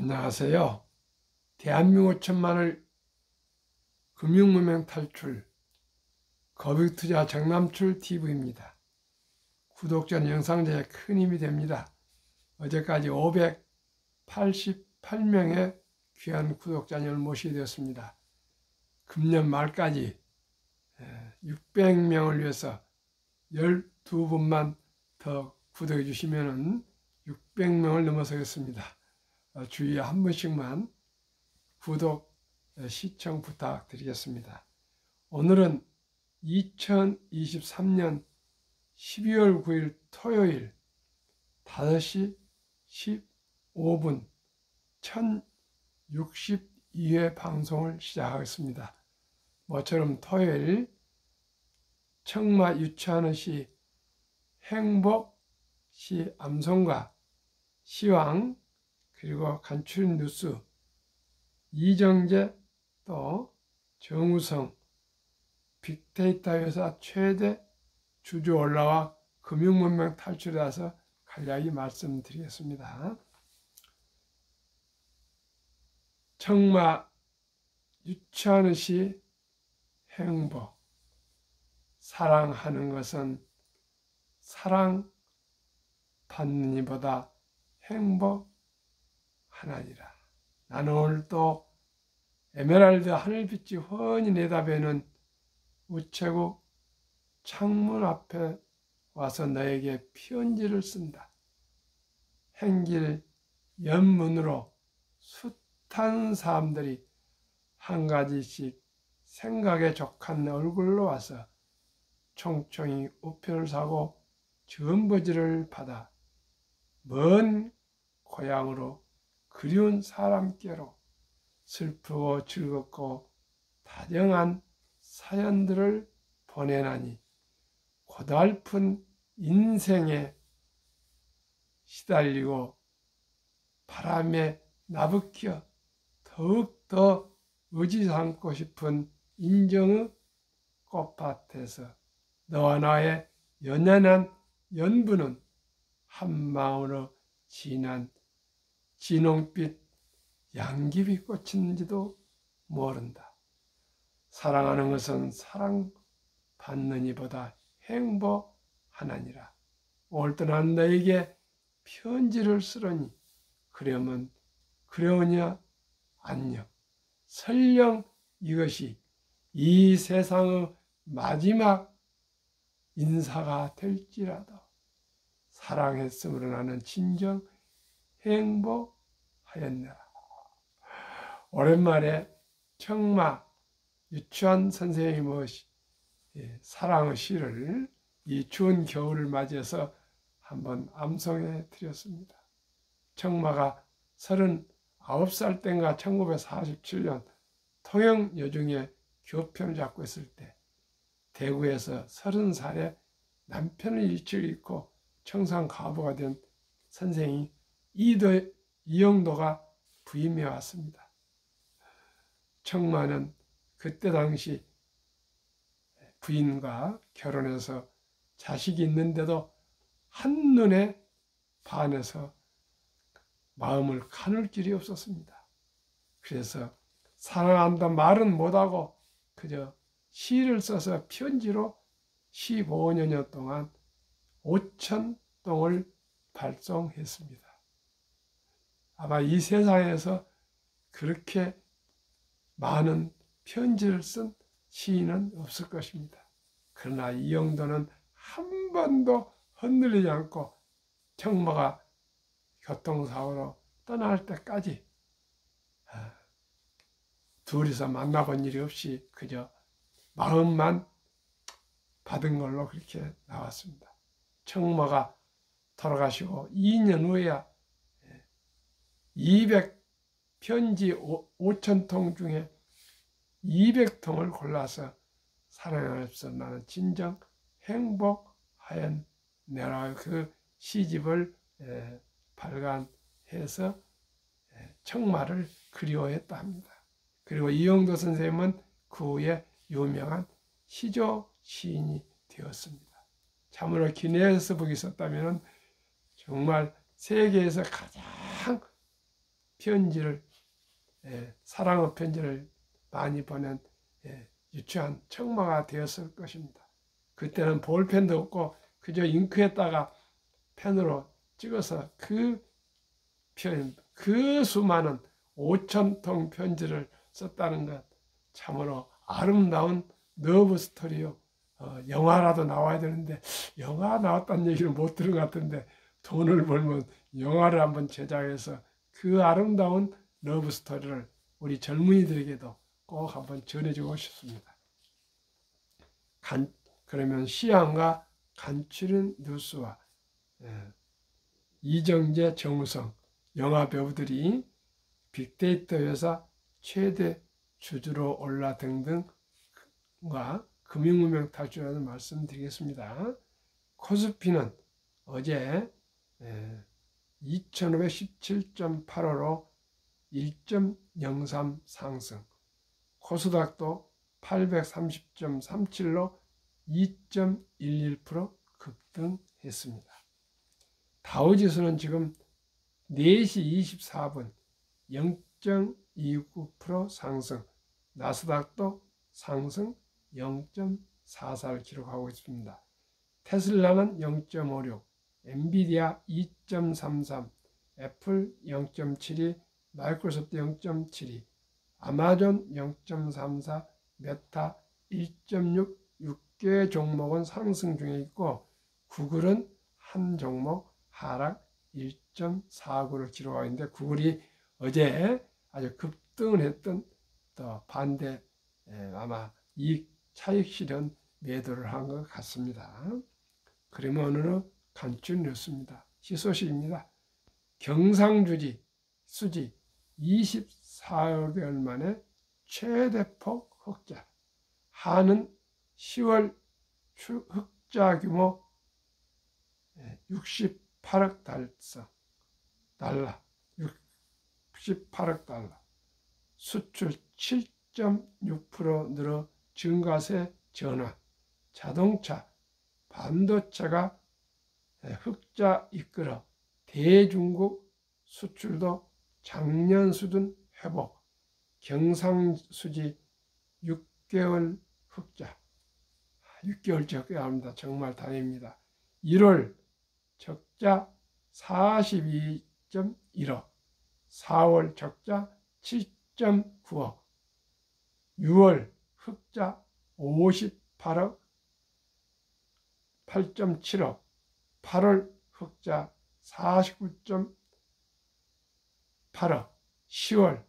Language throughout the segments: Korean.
안녕하세요. 대한민국 천만을 금융무명 탈출 거북투자 정남출 TV입니다. 구독자는 영상 제작에 큰 힘이 됩니다. 어제까지 588명의 귀한 구독자님을 모시게 되었습니다. 금년 말까지 600명을 위해서 12분만 더 구독해 주시면 600명을 넘어서겠습니다. 주위에 한 번씩만 구독, 시청 부탁드리겠습니다. 오늘은 2023년 12월 9일 토요일 5시 15분 1062회 방송을 시작하겠습니다. 모처럼 토요일 청마 유치하는 시 행복, 암송가, 시황, 그리고 간추린 뉴스, 이정재 또 정우성 빅데이터 회사 최대 주주 올라와 금융문명 탈출에 대해서 간략히 말씀드리겠습니다. 청마 유치하는 시 행복, 사랑하는 것은 사랑받는 이보다 행복하나니라. 나는 오늘 또 에메랄드 하늘빛이 훤히 내다보는 우체국 창문 앞에 와서 너에게 편지를 쓴다. 행길 연문으로 숱한 사람들이 한 가지씩 생각에 족한 얼굴로 와서 총총히 우편을 사고 전버지를 받아 먼 고향으로 그리운 사람께로 슬프고 즐겁고 다정한 사연들을 보내나니 고달픈 인생에 시달리고 바람에 나부켜 더욱더 의지 삼고 싶은 인정의 꽃밭에서 너와 나의 연연한 연분은 한마음으로 진한 진홍빛 양귀비 꽃인지도 모른다. 사랑하는 것은 사랑받는 이보다 행복하나니라. 오늘도 난 너에게 편지를 쓰려니 그러냐 안녕. 설령 이것이 이 세상의 마지막 인사가 될지라도 사랑했으므로 나는 진정 행복하였느라. 오랜만에 청마 유치한 선생님의 사랑의 시를 이 추운 겨울을 맞이해서 한번 암송해 드렸습니다. 청마가 39살 땐가 1947년 통영 여중에 교편을 잡고 있을 때 대구에서 30살에 남편을 잃고 청산 가부가 된 선생이 이영도가 부임해 왔습니다. 청마는 그때 당시 부인과 결혼해서 자식이 있는데도 한눈에 반해서 마음을 가눌 길이 없었습니다. 그래서 사랑한다 말은 못하고 그저 시를 써서 편지로 15년여 동안 5,000통을 발송했습니다. 아마 이 세상에서 그렇게 많은 편지를 쓴 시인은 없을 것입니다. 그러나 이영도는 한 번도 흔들리지 않고 청마가 교통사고로 떠날 때까지 둘이서 만나본 일이 없이 그저 마음만 받은 걸로 그렇게 나왔습니다. 청마가 돌아가시고 2년 후에야 200편지 5,000통 중에 200통을 골라서 사랑하면서 나는 진정 행복하였네라 그 시집을 발간해서 청마를 그리워했다 합니다. 그리고 이영도 선생님은 그 후에 유명한 시조 시인이 되었습니다. 참으로 기네스 북이 있었다면 정말 세계에서 가장 편지를 사랑의 편지를 많이 보낸 유치한 청마가 되었을 것입니다. 그때는 볼펜도 없고 그저 잉크에다가 펜으로 찍어서 그 수많은 5,000통 편지를 썼다는 것, 참으로 아름다운 러브 스토리요. 영화라도 나와야 되는데 영화 나왔다는 얘기를 못 들은 것 같은데, 돈을 벌면 영화를 한번 제작해서 그 아름다운 러브 스토리를 우리 젊은이들에게도 꼭 한번 전해주고 싶습니다. 그러면 시안과 간추린 뉴스와 이정재, 정우성 영화 배우들이 빅데이터 회사 최대 주주로 올라 등등과 금융무명 탈출하는 말씀드리겠습니다. 코스피는 어제 2517.85로 1.03 상승, 코스닥도 830.37로 2.11% 급등했습니다. 다우지수는 지금 4시 24분 0.29% 상승, 나스닥도 상승 0.44를 기록하고 있습니다. 테슬라는 0.56, 엔비디아 2.33, 애플 0.72, 마이크로소프트 0.72, 아마존 0.34, 메타 1.6, 6개 종목은 상승 중에 있고 구글은 한 종목 하락 1.49를 기록하고 있는데, 구글이 어제 아주 급등을 했던 또 반대 아마 차익 실현 매도를 한 것 같습니다. 그러면 오늘은 간추린 뉴스입니다. 희소식입니다. 경상수지 24개월 만에 최대폭 흑자, 한은 10월 흑자 규모 68억 달러, 68억 달러, 수출 7.6% 늘어 증가세 전환, 자동차, 반도체가 흑자 이끌어 대중국 수출도 작년 수준 회복, 경상수지 6개월 흑자, 6개월째 흑자합니다. 정말 다행입니다. 1월 적자 42.1억, 4월 적자 7.9억, 6월 흑자 58억 8.7억, 8월 흑자 49.8억, 10월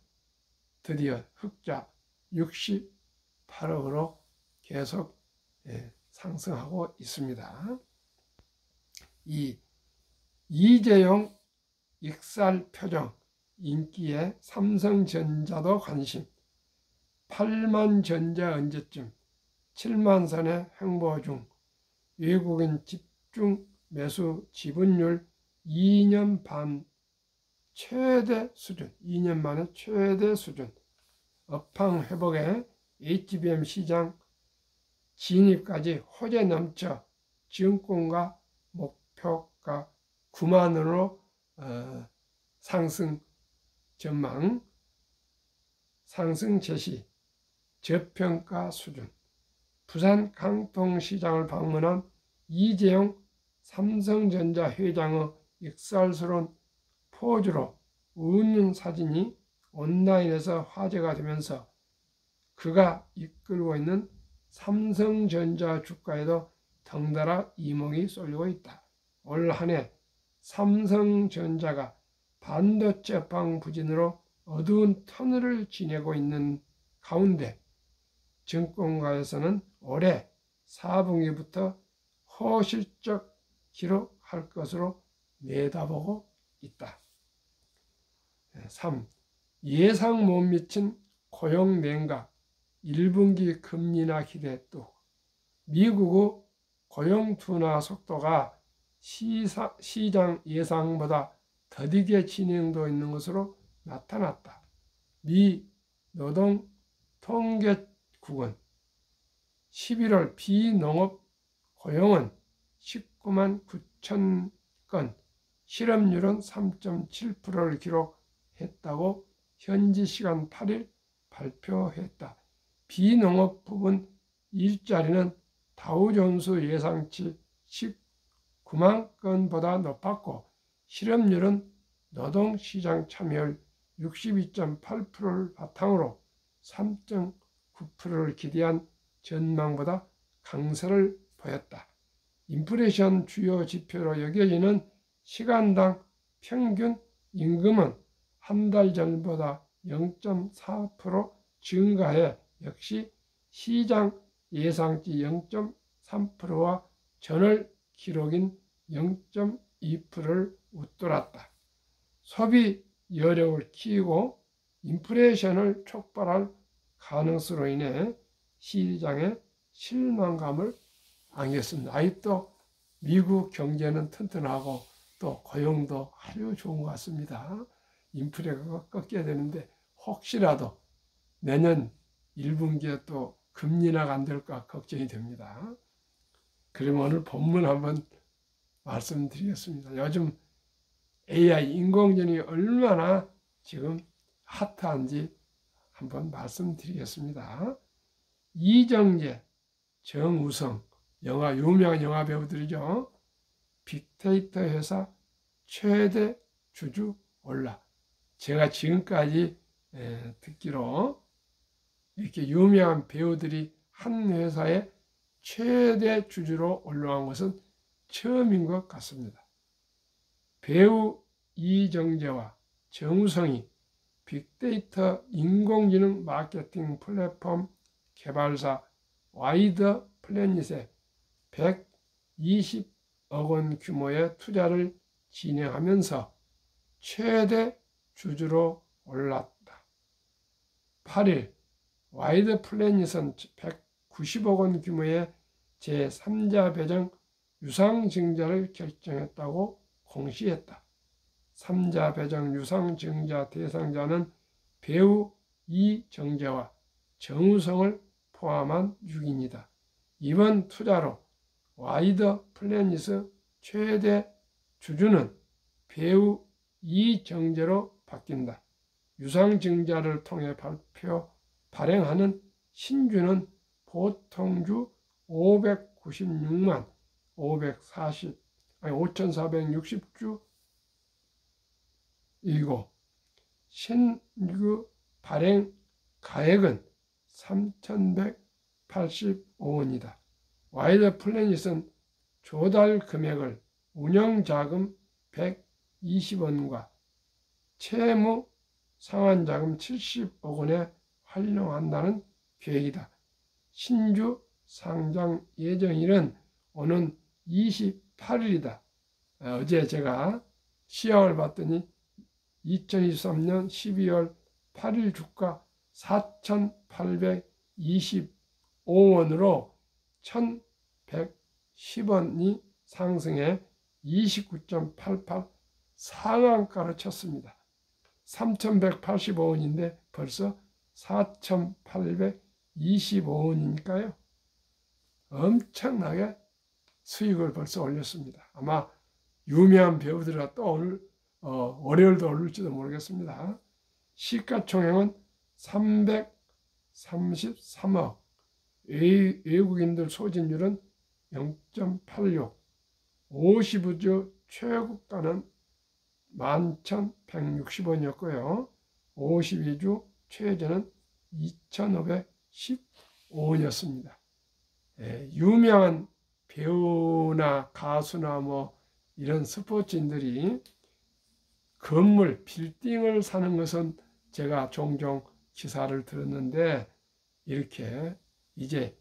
드디어 흑자 68억으로 계속 상승하고 있습니다. 이 이재용 익살 표정 인기에 삼성전자도 관심, 8만 전자 언제쯤, 7만 선의 횡보 중, 외국인 집중 매수 지분율 2년 반 최대 수준, 2년 만에 최대 수준, 업황 회복에 HBM 시장 진입까지 호재 넘쳐 증권가 목표가 9만원으로 상승 전망, 상승 제시, 저평가 수준. 부산 강통시장을 방문한 이재용 삼성전자 회장의 익살스러운 포즈로 웃는 사진이 온라인에서 화제가 되면서 그가 이끌고 있는 삼성전자 주가에도 덩달아 이목이 쏠리고 있다. 올 한 해 삼성전자가 반도체 업황 부진으로 어두운 터널을 지내고 있는 가운데 증권가에서는 올해 4분기부터 호실적 기록할 것으로 내다보고 있다. 3. 예상 못 미친 고용 냉각, 1분기 금리나 기대 뚝. 미국의 고용 둔화 속도가 시장 예상보다 더디게 진행되어 있는 것으로 나타났다. 미 노동 통계국은 11월 비농업 고용은 19만 9천 건, 실업률은 3.7%를 기록했다. 했다고 현지 시간 8일 발표했다. 비농업 부분 일자리는 다우존스 예상치 19만 건보다 높았고 실업률은 노동시장 참여율 62.8%를 바탕으로 3.9%를 기대한 전망보다 강세를 보였다. 인플레이션 주요 지표로 여겨지는 시간당 평균 임금은 한 달 전보다 0.4% 증가해 역시 시장 예상치 0.3%와 전월 기록인 0.2%를 웃돌았다. 소비 여력을 키우고 인플레이션을 촉발할 가능성으로 인해 시장의 실망감을 안겼습니다. 아직도 미국 경제는 튼튼하고 또 고용도 아주 좋은 것 같습니다. 인플레가 꺾여야 되는데 혹시라도 내년 1분기에 또 금리 인하가 안 될까 걱정이 됩니다. 그럼 오늘 본문 한번 말씀드리겠습니다. 요즘 AI 인공지능이 얼마나 지금 핫한지 한번 말씀드리겠습니다. 이정재, 정우성, 유명한 영화 배우들이죠. 빅데이터 회사 최대 주주 올라. 제가 지금까지 듣기로 이렇게 유명한 배우들이 한 회사의 최대 주주로 올라간 것은 처음인 것 같습니다. 배우 이정재와 정우성이 빅데이터 인공지능 마케팅 플랫폼 개발사 와이드 플래닛에 120억 원 규모의 투자를 진행하면서 최대 주주로 올랐다. 8일 와이드 플래닛은 190억 원 규모의 제3자 배정 유상증자를 결정했다고 공시했다. 3자 배정 유상증자 대상자는 배우 이정재와 정우성을 포함한 6인이다. 이번 투자로 와이드 플래닛의 최대 주주는 배우 이정재로 바뀐다. 유상증자를 통해 발행하는 신주는 보통주 596만 5,460주 이고 신주 발행 가액은 3,185원이다. 와이드 플래닛은 조달 금액을 운영자금 120원과 채무 상환자금 70억 원에 활용한다는 계획이다. 신주 상장 예정일은 오는 28일이다. 어제 제가 시황을 봤더니 2023년 12월 8일 주가 4,825원으로 1,110원이 상승해 29.88 상한가를 쳤습니다. 3,185원인데 벌써 4,825원이니까요. 엄청나게 수익을 벌써 올렸습니다. 아마 유명한 배우들이 또 오늘 월요일도 오를지도 모르겠습니다. 시가총액은 333억, 외국인들 소진율은 0.86, 55주 최고가는 11,160원이었고요. 52주 최저는 2,515원이었습니다. 유명한 배우나 가수나 뭐 이런 스포츠인들이 건물, 빌딩을 사는 것은 제가 종종 기사를 들었는데 이렇게 이제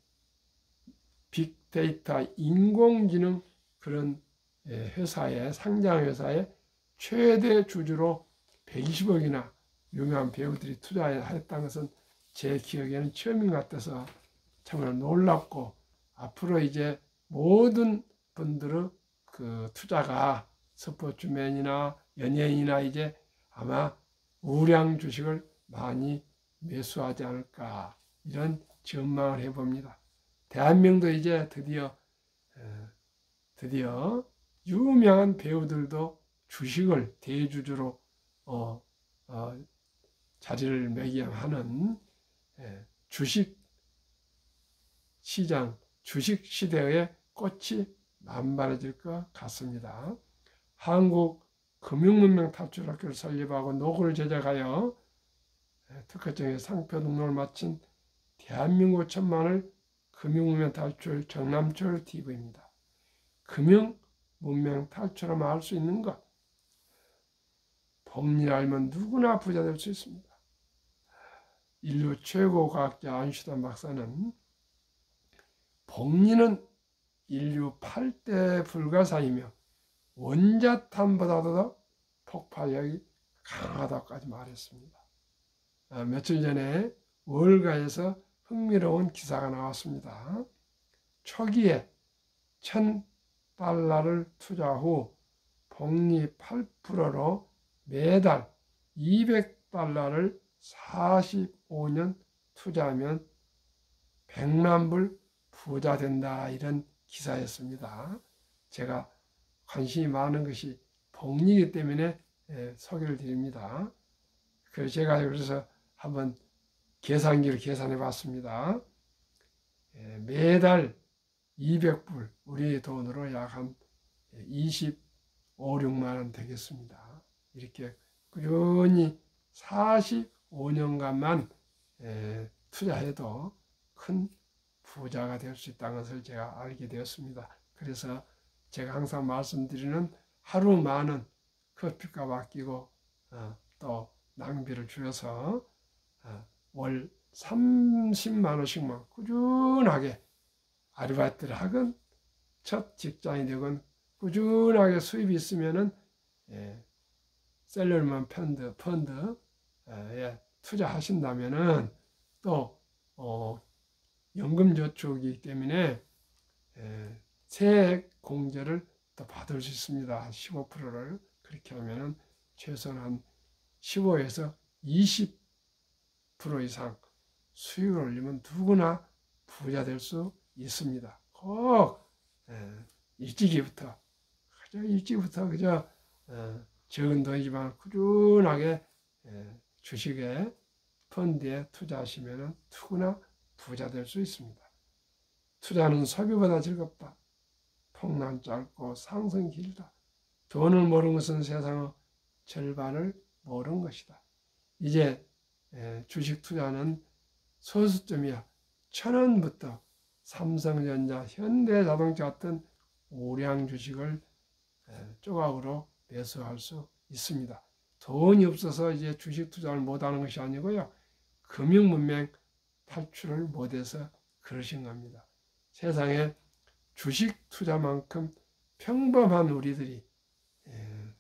빅데이터 인공지능 그런 회사에 상장 회사에 최대 주주로 120억이나 유명한 배우들이 투자했다는 것은 제 기억에는 처음인 것 같아서 정말 놀랍고 앞으로 이제 모든 분들의 그 투자가 스포츠맨이나 연예인이나 이제 아마 우량 주식을 많이 매수하지 않을까 이런 전망을 해봅니다. 대한민국도 이제 드디어 유명한 배우들도 주식을 대주주로 자리를 매김하는 주식 시장, 주식 시대의 꽃이 만발해질 것 같습니다. 한국 금융문명 탈출학교를 설립하고 노고를 제작하여 특허청의 상표 등록을 마친 대한민국 천만을 금융문명 탈출 정남철 TV입니다. 금융문명 탈출하면 알 수 있는 것, 법리를 알면 누구나 부자 될 수 있습니다. 인류 최고 과학자 아인슈타인 박사는 복리는 인류 8대 불가사이며 원자탄보다도 폭발력이 강하다고까지 말했습니다. 며칠 전에 월가에서 흥미로운 기사가 나왔습니다. 초기에 $1,000를 투자 후 복리 8%로 매달 $200를 45년 투자하면 100만 불 부자 된다, 이런 기사였습니다. 제가 관심이 많은 것이 복리이기 때문에 소개를 드립니다. 제가 그래서 한번 계산기를 계산해 봤습니다. 매달 200불, 우리 돈으로 약 한 25, 6만 원 되겠습니다. 이렇게 꾸준히 45년간만 투자해도 큰 부자가 될 수 있다는 것을 제가 알게 되었습니다. 그래서 제가 항상 말씀드리는 하루 많은 커피값 아끼고 또 낭비를 줄여서 월 30만 원씩만 꾸준하게 아르바이트를 하건 첫 직장이 되건 꾸준하게 수입이 있으면은 셀러리먼 펀드에 투자하신다면은 또 연금저축이기 때문에 세액 공제를 또 받을 수 있습니다. 15%를 그렇게 하면은 최소한 한 15에서 20% 이상 수익을 올리면 누구나 부자 될 수 있습니다. 꼭 일찍이부터 그저 적은 돈이지만 꾸준하게 주식에 펀드에 투자하시면 누구나 부자 될 수 있습니다. 투자는 소비보다 즐겁다. 폭락 짧고 상승 길다. 돈을 모르는 것은 세상의 절반을 모르는 것이다. 이제 주식 투자는 소수점이야. 1,000원부터 삼성전자, 현대자동차 같은 우량 주식을 조각으로 매수할 수 있습니다. 돈이 없어서 이제 주식 투자를 못하는 것이 아니고요. 금융문명 탈출을 못해서 그러신 겁니다. 세상에 주식 투자만큼 평범한 우리들이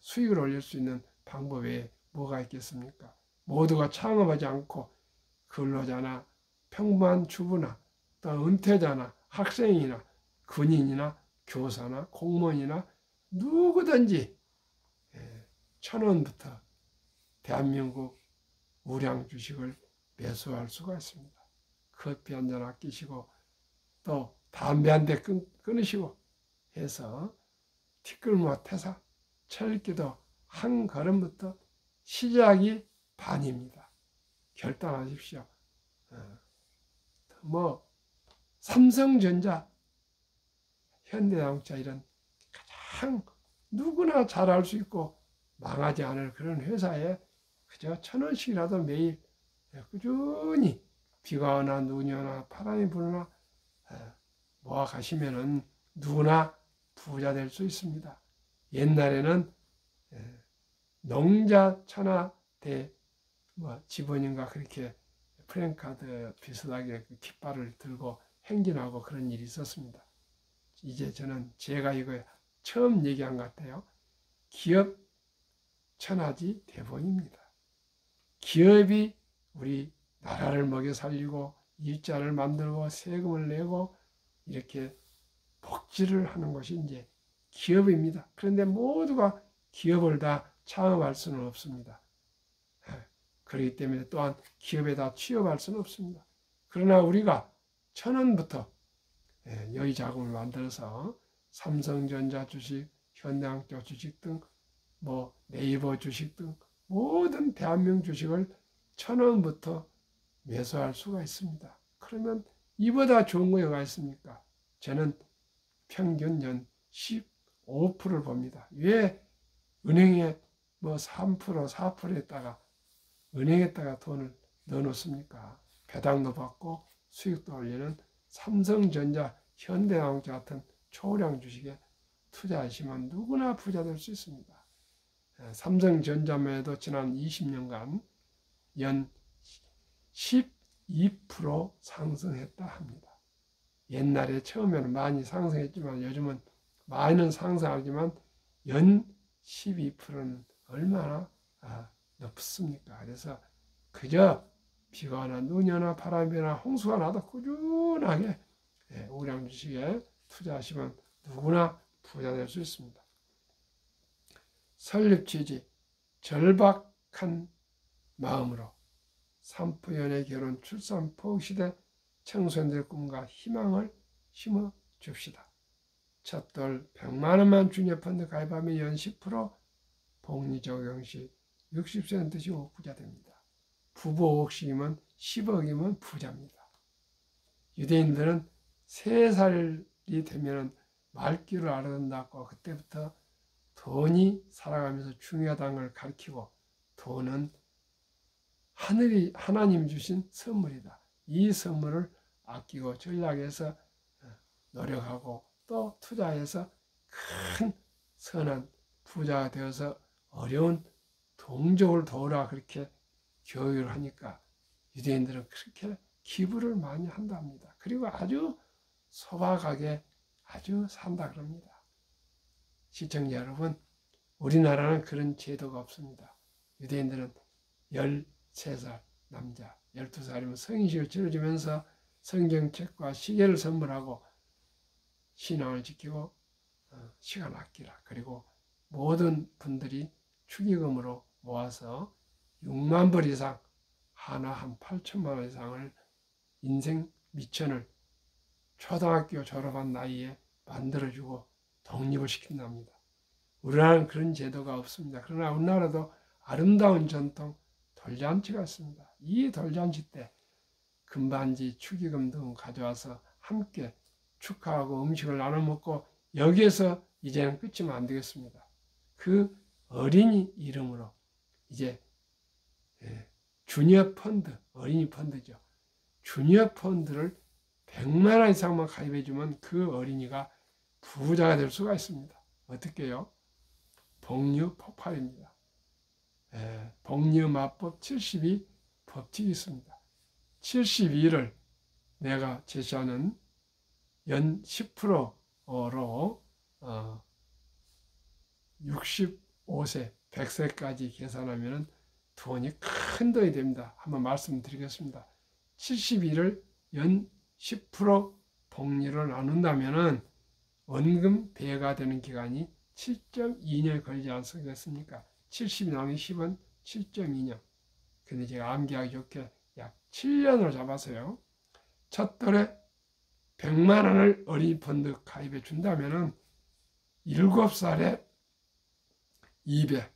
수익을 올릴 수 있는 방법이 뭐가 있겠습니까? 모두가 창업하지 않고 근로자나 평범한 주부나 또 은퇴자나 학생이나 군인이나 교사나 공무원이나 누구든지 1,000원부터 대한민국 우량 주식을 매수할 수가 있습니다. 커피 한 잔 아끼시고 또 담배 한 대 끊으시고 해서 티끌모아 태사 철기도 한 걸음부터 시작이 반입니다. 결단하십시오. 삼성전자, 현대자동차 이런 가장 누구나 잘 알 수 있고 망하지 않을 그런 회사에 그저 1,000원씩이라도 매일 꾸준히 비가 오나 눈이 오나 바람이 부나 모아 가시면은 누구나 부자 될 수 있습니다. 옛날에는 농자 천하대 직원인가 그렇게 프랭카드 비슷하게 그 깃발을 들고 행진하고 그런 일이 있었습니다. 이제 저는 제가 이거 처음 얘기한 것 같아요. 기업 천하지 대본입니다. 기업이 우리 나라를 먹여 살리고 일자를 만들고 세금을 내고 이렇게 복지를 하는 것이 이제 기업입니다. 그런데 모두가 기업을 다 창업할 수는 없습니다. 그렇기 때문에 또한 기업에 다 취업할 수는 없습니다. 그러나 우리가 1,000원부터 여유 자금을 만들어서 삼성전자 주식, 현대항자 주식 등 네이버 주식 등 모든 대한민국 주식을 1,000원부터 매수할 수가 있습니다. 그러면 이보다 좋은 거 뭐가 있습니까? 저는 평균 연 15%를 봅니다. 왜 은행에 뭐 3%, 4%에다가 은행에다가 돈을 넣어놓습니까? 배당도 받고 수익도 올리는 삼성전자, 현대자동차 같은 초량 주식에 투자하시면 누구나 부자 될 수 있습니다. 삼성전자만 해도 지난 20년간 연 12% 상승했다 합니다. 옛날에 처음에는 많이 상승했지만 요즘은 많이는 상승하지만 연 12%는 얼마나 높습니까? 그래서 그저 비가 오나 눈이 오나 바람이 오나 홍수가 나도 꾸준하게 우량 주식에 투자하시면 누구나 부자 될 수 있습니다. 설립 취지, 절박한 마음으로 산후 연애 결혼 출산 포국 시대 청소년들의 꿈과 희망을 심어 줍시다. 첫돌 100만 원만 주니어 펀드 가입하면 연 10% 복리 적용 시 60세는 드시고 부자 됩니다. 부부 5억씩이면 10억이면 부자입니다. 유대인들은 3살이 되면 말귀를 알아듣는다고 그때부터 돈이 살아가면서 중요하다는 걸 가르치고 돈은 하나님 주신 선물이다. 이 선물을 아끼고 전략해서 노력하고 또 투자해서 큰 선한 부자가 되어서 어려운 동족을 도우라 그렇게 교육을 하니까 유대인들은 그렇게 기부를 많이 한답니다. 그리고 아주 소박하게 아주 산다 그럽니다. 시청자 여러분, 우리나라는 그런 제도가 없습니다. 유대인들은 13살 남자, 12살이면 성인식을 치러주면서 성경책과 시계를 선물하고 신앙을 지키고 시간 아끼라. 그리고 모든 분들이 축의금으로 모아서 6만 불 이상, 하나 한 8천만 원 이상을 인생 미천을 초등학교 졸업한 나이에 만들어주고 독립을 시킨답니다. 우리나라는 그런 제도가 없습니다. 그러나 우리나라도 아름다운 전통 돌잔치가 있습니다. 이 돌잔치 때 금반지, 축의금 등 가져와서 함께 축하하고 음식을 나눠 먹고 여기에서 이제는 끝이면 안 되겠습니다. 그 어린이 이름으로 이제 주니어 펀드, 어린이 펀드죠. 주니어 펀드를 100만 원 이상만 가입해주면 그 어린이가 부자가 될 수가 있습니다. 어떻게요? 복류 폭발입니다. 복류 마법 72 법칙이 있습니다. 72를 내가 제시하는 연 10%로 65세, 100세까지 계산하면 돈이 큰 돈이 됩니다. 한번 말씀드리겠습니다. 72를 연 10% 복리를 나눈다면 원금 배가 되는 기간이 7.2년 걸리지 않겠습니까? 70이 나누기 10은 7.2년. 근데 제가 암기하기 좋게 약 7년을 잡았어요. 첫 달에 100만 원을 어린이 펀드 가입해 준다면 7살에 200,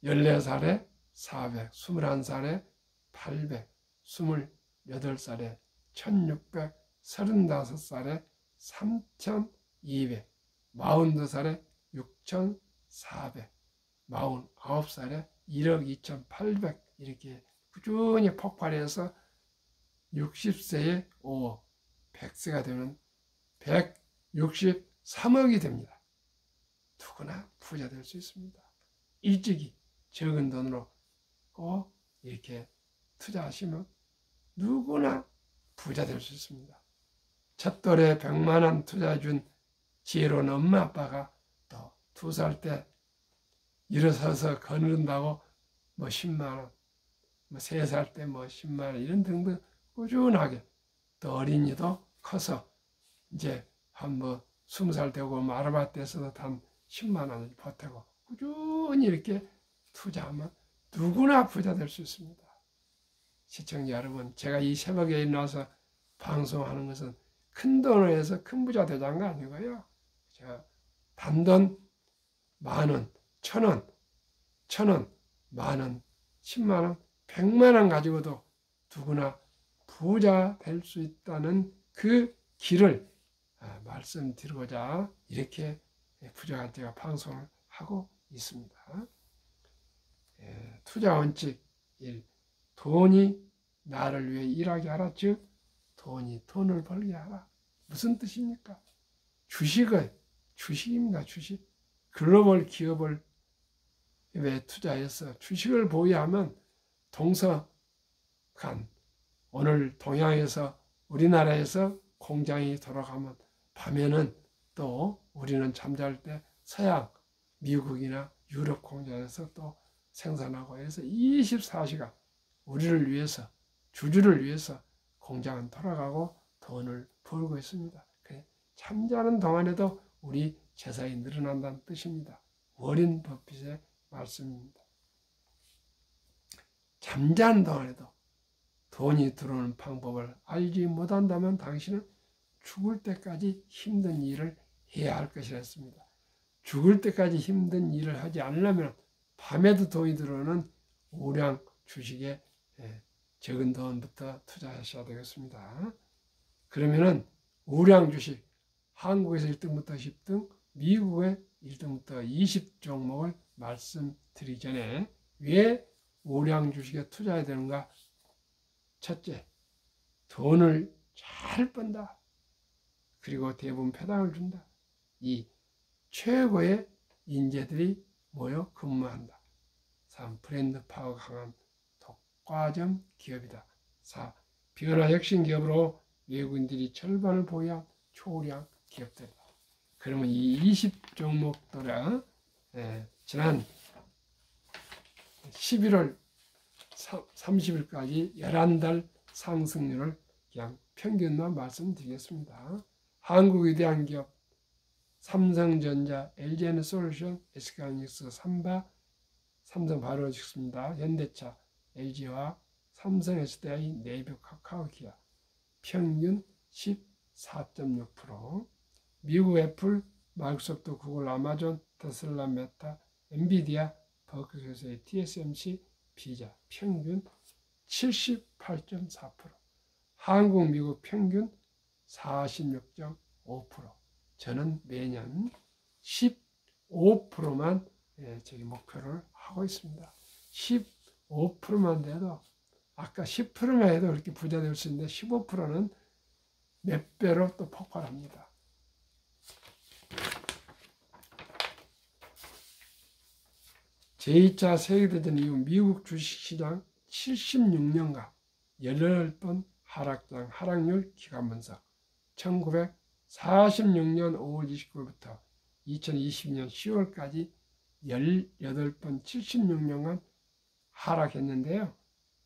14살에 400, 21살에 800, 28살에 1600, 35살에 3200, 42살에 6400, 49살에 1억 2800 이렇게 꾸준히 폭발해서 60세에 5억, 100세가 되면 163억이 됩니다. 누구나 부자 될 수 있습니다. 일찍이 적은 돈으로 꼭 이렇게 투자하시면 누구나 부자 될 수 있습니다. 첫돌에 100만 원 투자해준 지혜로운 엄마 아빠가 또 2살 때 일어서서 거느른다고 뭐 10만 원, 뭐 3살 때 뭐 10만 원 이런 등등 꾸준하게 또 어린이도 커서 이제 한 뭐 20살 되고 뭐 아르바이트에서도 한 10만 원을 보태고 꾸준히 이렇게 투자하면 누구나 부자 될 수 있습니다. 시청자 여러분, 제가 이 새벽에 일어나서 방송하는 것은 큰 돈을 해서 큰 부자 되자는 거 아니고요. 제가 단돈 10,000원, 1,000원, 만원, 10만원, 100만원 가지고도 누구나 부자 될 수 있다는 그 길을 말씀드리고자 이렇게 부자가제가 방송을 하고 있습니다. 투자 원칙 1. 돈이 나를 위해 일하게 하라. 즉 돈이 돈을 벌게 하라. 무슨 뜻입니까? 주식입니다. 주식. 글로벌 기업을 왜 투자해서 주식을 보유하면 동서간 오늘 동양에서 우리나라에서 공장이 돌아가면 밤에는 또 우리는 잠잘 때 서양 미국이나 유럽 공장에서 또 생산하고 해서 24시간 우리를 위해서 주주를 위해서 공장은 돌아가고 돈을 벌고 있습니다. 잠자는 동안에도 우리 재산이 늘어난다는 뜻입니다. 워렌 버핏의 말씀입니다. 잠자는 동안에도 돈이 들어오는 방법을 알지 못한다면 당신은 죽을 때까지 힘든 일을 해야 할 것이라 했습니다. 죽을 때까지 힘든 일을 하지 않으려면 밤에도 돈이 들어오는 우량 주식에 적은 돈부터 투자하셔야 되겠습니다. 그러면은 우량 주식, 한국에서 1등부터 10등, 미국의 1등부터 20종목을 말씀드리기 전에 왜 우량 주식에 투자해야 되는가? 첫째, 돈을 잘 번다. 그리고 대부분 배당을 준다. 2. 최고의 인재들이 모여 근무한다. 3. 브랜드 파워가 강한 독과점 기업이다. 4. 변화 혁신 기업으로 외국인들이 절반을 보유한 초우량 기업들이다. 그러면 이 20종목들은 지난 11월 30일까지 11달 상승률을 그냥 평균만 말씀드리겠습니다. 한국 위대한 기업 삼성전자, LG에너솔루션, SK하이닉스, 삼바, 삼성바이오로직스입니다. 현대차, LG와 삼성, SDI, 네이버, 카카오, 기아 평균 14.6%. 미국 애플, 마이크로소프트, 구글, 아마존, 테슬라, 메타, 엔비디아, 버크셔스의 TSMC, 비자 평균 78.4%. 한국, 미국 평균 46.5%. 저는 매년 15%만 목표를 하고 있습니다. 15%만 돼도 아까 10%만 해도 그렇게 부자 될 수 있는데 15%는 몇 배로 또 폭발합니다. 제2차 세계대전 이후 미국 주식시장 76년간 18번 하락률 기관분석 1946년 5월 29일부터 2020년 10월까지 18번 76년간 하락했는데요.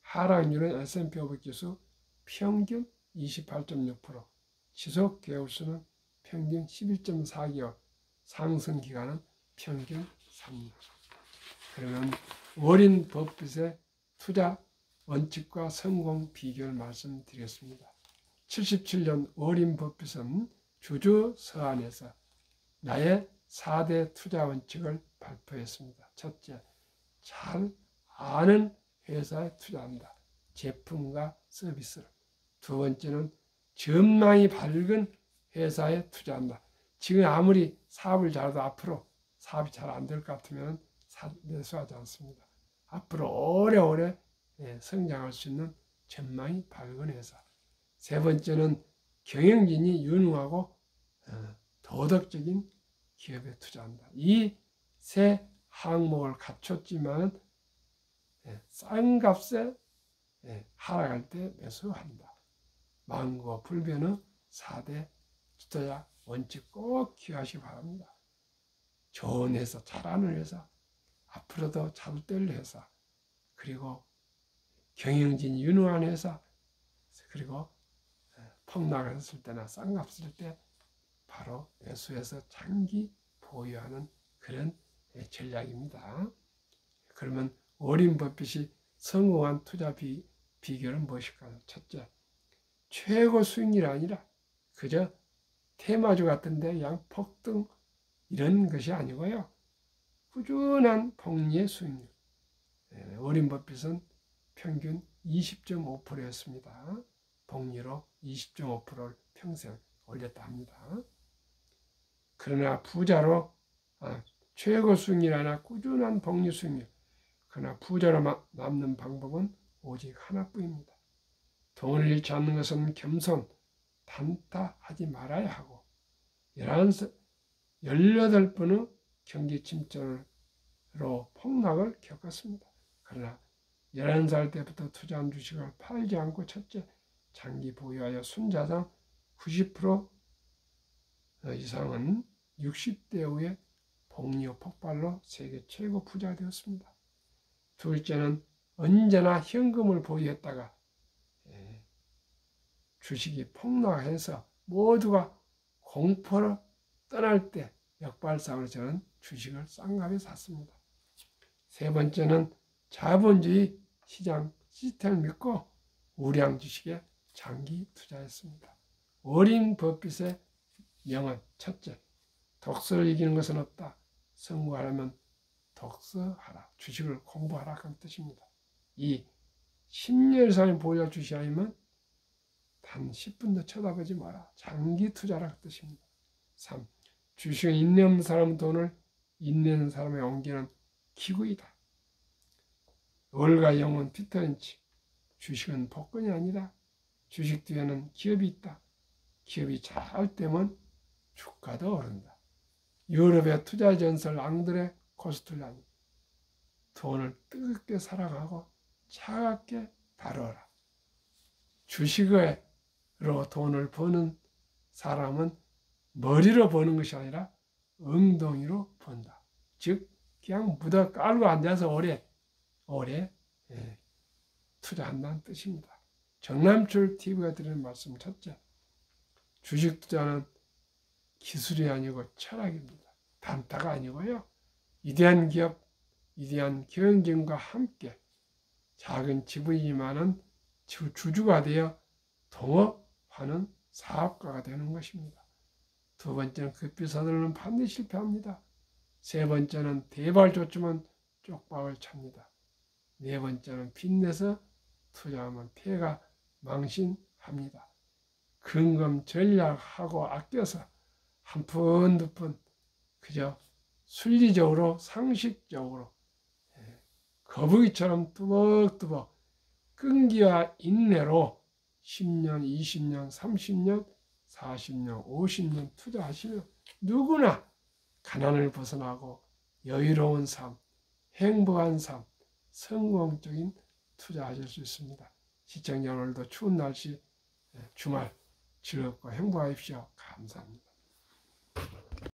하락률은 S&P 500 지수 평균 28.6%, 지속 개월수는 평균 11.4개월, 상승 기간은 평균 3년. 그러면 워렌 버핏의 투자 원칙과 성공 비결을 말씀드리겠습니다. 77년 워렌 버핏은 주주 서한에서 나의 4대 투자 원칙을 발표했습니다. 첫째, 잘 아는 회사에 투자한다. 제품과 서비스를. 두 번째는 전망이 밝은 회사에 투자한다. 지금 아무리 사업을 잘해도 앞으로 사업이 잘 안 될 것 같으면 매수하지 않습니다. 앞으로 오래오래 성장할 수 있는 전망이 밝은 회사. 세 번째는 경영진이 유능하고 도덕적인 기업에 투자한다. 이 세 항목을 갖췄지만 싼 값에 하락할 때 매수한다. 망고 불변의 4대 투자 원칙 꼭 기억하시기 바랍니다. 좋은 회사, 잘하는 회사, 앞으로도 잘 될 회사, 그리고 경영진이 유능한 회사, 그리고 폭락했을 때나 싼 값을 때 바로 매수해서 장기 보유하는 그런 전략입니다. 그러면 워렌 버핏이 성공한 투자 비결은 무엇일까요? 첫째, 최고 수익률이 아니라 그저 테마주 같은데 그냥 폭등 이런 것이 아니고요. 꾸준한 복리의 수익률. 어린 법빚은 평균 20.5%였습니다. 복리로 20.5%를 평생 올렸다 합니다. 그러나 부자로 최고 수익률이 아니라 꾸준한 복리 수익률, 그러나 부자로 남는 방법은 오직 하나뿐입니다. 돈을 잃지 않는 것은 겸손, 단타하지 말아야 하고 18번의 경기 침체로 폭락을 겪었습니다. 그러나 11살 때부터 투자한 주식을 팔지 않고 첫째, 장기 보유하여 순자산 90% 이상은 60대 후에 복리후 폭발로 세계 최고 부자가 되었습니다. 둘째는 언제나 현금을 보유했다가 주식이 폭락해서 모두가 공포로 떠날 때 역발상으로 저는 주식을 싼 값에 샀습니다. 세 번째는 자본주의 시장 시스템을 믿고 우량 주식에 장기 투자했습니다. 어린 법빚의 명언 첫째, 독서를 이기는 것은 없다. 성공하려면 독서하라. 주식을 공부하라. 그런 뜻입니다. 2. 10년 이상의 보유할 주식이 아니면 단 10분도 쳐다보지 마라. 장기 투자라. 그 뜻입니다. 3. 주식은 인내 없는 사람은 돈을 인내 있는 사람에 옮기는 기구이다. 월가 영혼 피터 린치. 주식은 복권이 아니다. 주식 뒤에는 기업이 있다. 기업이 잘 되면 주가도 오른다. 유럽의 투자 전설 앙드레 코스툴란이 돈을 뜨겁게 사랑하고 차갑게 다뤄라. 주식으로 돈을 버는 사람은 머리로 버는 것이 아니라 엉덩이로 번다. 즉 그냥 묻어 깔고 앉아서 오래 투자한다는 뜻입니다. 정남출 TV가 드리는 말씀 첫째, 주식 투자는 기술이 아니고 철학입니다. 단타가 아니고요. 위대한 기업, 위대한 경영진과 함께 작은 지분이지만은 주주가 되어 동업하는 사업가가 되는 것입니다. 두 번째는 급히 서두르는 반드시 실패합니다. 세 번째는 대박을 쫓으면 쪽박을 찹니다. 네 번째는 빚내서 투자하면 폐가 망신합니다. 근검 전략하고 아껴서 한 푼, 두 푼 그저 순리적으로 상식적으로 거북이처럼 뚜벅뚜벅 끈기와 인내로 10년, 20년, 30년, 40년, 50년 투자하시면 누구나 가난을 벗어나고 여유로운 삶, 행복한 삶, 성공적인 투자하실 수 있습니다. 시청자 오늘도 추운 날씨 주말 즐겁고 행복하십시오. 감사합니다.